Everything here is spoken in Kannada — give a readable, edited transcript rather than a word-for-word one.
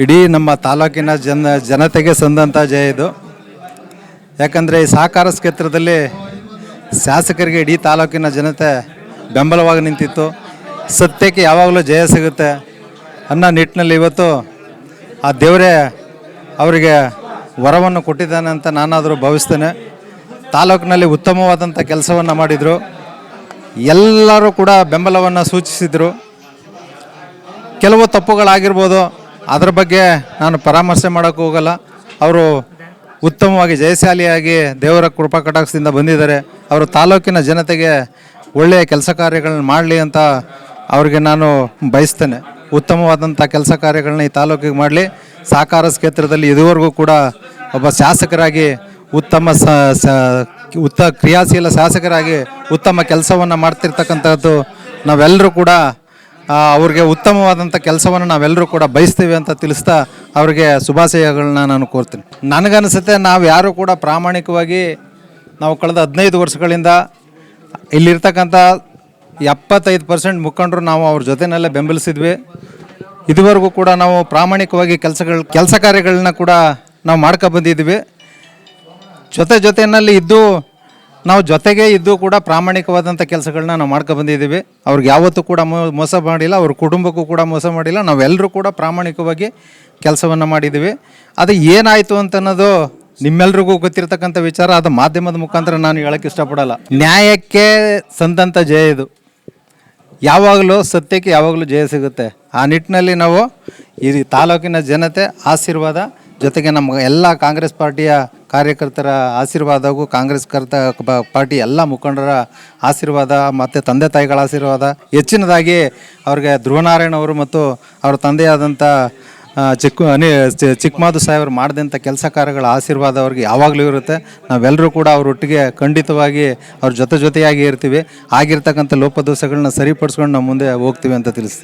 ಇಡೀ ನಮ್ಮ ತಾಲೂಕಿನ ಜನತೆಗೆ ಸಂದಂಥ ಜಯ ಇದು. ಯಾಕಂದರೆ ಈ ಸಹಕಾರ ಕ್ಷೇತ್ರದಲ್ಲಿ ಶಾಸಕರಿಗೆ ಇಡೀ ತಾಲೂಕಿನ ಜನತೆ ಬೆಂಬಲವಾಗಿ ನಿಂತಿತ್ತು. ಸತ್ಯಕ್ಕೆ ಯಾವಾಗಲೂ ಜಯ ಸಿಗುತ್ತೆ ಅನ್ನೋ ನಿಟ್ಟಿನಲ್ಲಿ ಇವತ್ತು ಆ ದೇವರೇ ಅವರಿಗೆ ವರವನ್ನು ಕೊಟ್ಟಿದ್ದಾನೆ ಅಂತ ನಾನಾದರೂ ಭಾವಿಸ್ತೇನೆ. ತಾಲೂಕಿನಲ್ಲಿ ಉತ್ತಮವಾದಂಥ ಕೆಲಸವನ್ನು ಮಾಡಿದರು. ಎಲ್ಲರೂ ಕೂಡ ಬೆಂಬಲವನ್ನು ಸೂಚಿಸಿದರು. ಕೆಲವು ತಪ್ಪುಗಳಾಗಿರ್ಬೋದು, ಅದರ ಬಗ್ಗೆ ನಾನು ಪರಾಮರ್ಶೆ ಮಾಡೋಕ್ಕೆ ಹೋಗಲ್ಲ. ಅವರು ಉತ್ತಮವಾಗಿ ಜಯಶಾಲಿಯಾಗಿ ದೇವರ ಕೃಪಾ ಕಟಾಕ್ಷದಿಂದ ಬಂದಿದ್ದಾರೆ. ಅವರು ತಾಲೂಕಿನ ಜನತೆಗೆ ಒಳ್ಳೆಯ ಕೆಲಸ ಕಾರ್ಯಗಳನ್ನ ಮಾಡಲಿ ಅಂತ ಅವರಿಗೆ ನಾನು ಬಯಸ್ತೇನೆ. ಉತ್ತಮವಾದಂಥ ಕೆಲಸ ಕಾರ್ಯಗಳನ್ನ ಈ ತಾಲೂಕಿಗೆ ಮಾಡಲಿ. ಸಹಕಾರ ಕ್ಷೇತ್ರದಲ್ಲಿ ಇದುವರೆಗೂ ಕೂಡ ಒಬ್ಬ ಶಾಸಕರಾಗಿ ಕ್ರಿಯಾಶೀಲ ಶಾಸಕರಾಗಿ ಉತ್ತಮ ಕೆಲಸವನ್ನು ಮಾಡ್ತಿರ್ತಕ್ಕಂಥದ್ದು ನಾವೆಲ್ಲರೂ ಕೂಡ ಅವ್ರಿಗೆ ಉತ್ತಮವಾದಂಥ ಕೆಲಸವನ್ನು ನಾವೆಲ್ಲರೂ ಕೂಡ ಬಯಸ್ತೀವಿ ಅಂತ ತಿಳಿಸ್ತಾ ಅವ್ರಿಗೆ ಶುಭಾಶಯಗಳನ್ನ ನಾನು ಕೋರ್ತೀನಿ. ನನಗನ್ಸುತ್ತೆ ನಾವು ಯಾರೂ ಕೂಡ ಪ್ರಾಮಾಣಿಕವಾಗಿ ನಾವು ಕಳೆದ 15 ವರ್ಷಗಳಿಂದ ಇಲ್ಲಿರ್ತಕ್ಕಂಥ 75% ಮುಖಂಡರು ನಾವು ಅವ್ರ ಜೊತೆಯಲ್ಲೇ ಬೆಂಬಲಿಸಿದ್ವಿ. ಇದುವರೆಗೂ ಕೂಡ ನಾವು ಪ್ರಾಮಾಣಿಕವಾಗಿ ಕೆಲಸ ಕಾರ್ಯಗಳನ್ನ ಕೂಡ ನಾವು ಬಂದಿದ್ವಿ. ಜೊತೆಯಲ್ಲಿ ಇದ್ದು ನಾವು ಜೊತೆಗೆ ಇದ್ದು ಕೂಡ ಪ್ರಾಮಾಣಿಕವಾದಂಥ ಕೆಲಸಗಳನ್ನ ನಾವು ಬಂದಿದ್ದೀವಿ. ಅವ್ರಿಗೆ ಯಾವತ್ತೂ ಕೂಡ ಮೋಸ ಮಾಡಿಲ್ಲ, ಅವ್ರ ಕುಟುಂಬಕ್ಕೂ ಕೂಡ ಮೋಸ ಮಾಡಿಲ್ಲ. ನಾವೆಲ್ಲರೂ ಕೂಡ ಪ್ರಾಮಾಣಿಕವಾಗಿ ಕೆಲಸವನ್ನು ಮಾಡಿದ್ದೀವಿ. ಅದು ಏನಾಯಿತು ಅಂತ ಅನ್ನೋದು ನಿಮ್ಮೆಲ್ರಿಗೂ ಗೊತ್ತಿರ್ತಕ್ಕಂಥ ವಿಚಾರ. ಅದು ಮಾಧ್ಯಮದ ಮುಖಾಂತರ ನಾನು ಹೇಳೋಕ್ಕೆ ಇಷ್ಟಪಡಲ್ಲ. ನ್ಯಾಯಕ್ಕೆ ಸಂದಂಥ ಜಯ ಇದು. ಯಾವಾಗಲೂ ಸತ್ಯಕ್ಕೆ ಯಾವಾಗಲೂ ಜಯ ಸಿಗುತ್ತೆ. ಆ ನಿಟ್ಟಿನಲ್ಲಿ ನಾವು ಈ ತಾಲೂಕಿನ ಜನತೆ ಆಶೀರ್ವಾದ ಜೊತೆಗೆ ನಮ್ಮ ಎಲ್ಲ ಕಾಂಗ್ರೆಸ್ ಪಾರ್ಟಿಯ ಕಾರ್ಯಕರ್ತರ ಆಶೀರ್ವಾದ ಹಾಗೂ ಕಾಂಗ್ರೆಸ್ ಪಾರ್ಟಿ ಎಲ್ಲ ಮುಖಂಡರ ಆಶೀರ್ವಾದ ಮತ್ತು ತಂದೆ ತಾಯಿಗಳ ಆಶೀರ್ವಾದ ಹೆಚ್ಚಿನದಾಗಿ ಅವ್ರಿಗೆ ಧ್ರುವನಾರಾಯಣ ಅವರು ಮತ್ತು ಅವ್ರ ತಂದೆಯಾದಂಥ ಚಿಕ್ಕಮಾದು ಸಾಹೇಬರು ಮಾಡಿದಂಥ ಕೆಲಸ ಕಾರ್ಯಗಳ ಆಶೀರ್ವಾದ ಅವ್ರಿಗೆ ಯಾವಾಗಲೂ ಇರುತ್ತೆ. ನಾವೆಲ್ಲರೂ ಕೂಡ ಅವರೊಟ್ಟಿಗೆ ಖಂಡಿತವಾಗಿ ಅವ್ರ ಜೊತೆಯಾಗಿ ಇರ್ತೀವಿ. ಆಗಿರ್ತಕ್ಕಂಥ ಲೋಪದೋಷಗಳನ್ನ ಸರಿಪಡಿಸ್ಕೊಂಡು ನಾವು ಮುಂದೆ ಹೋಗ್ತೀವಿ ಅಂತ ತಿಳಿಸ್ತೀವಿ.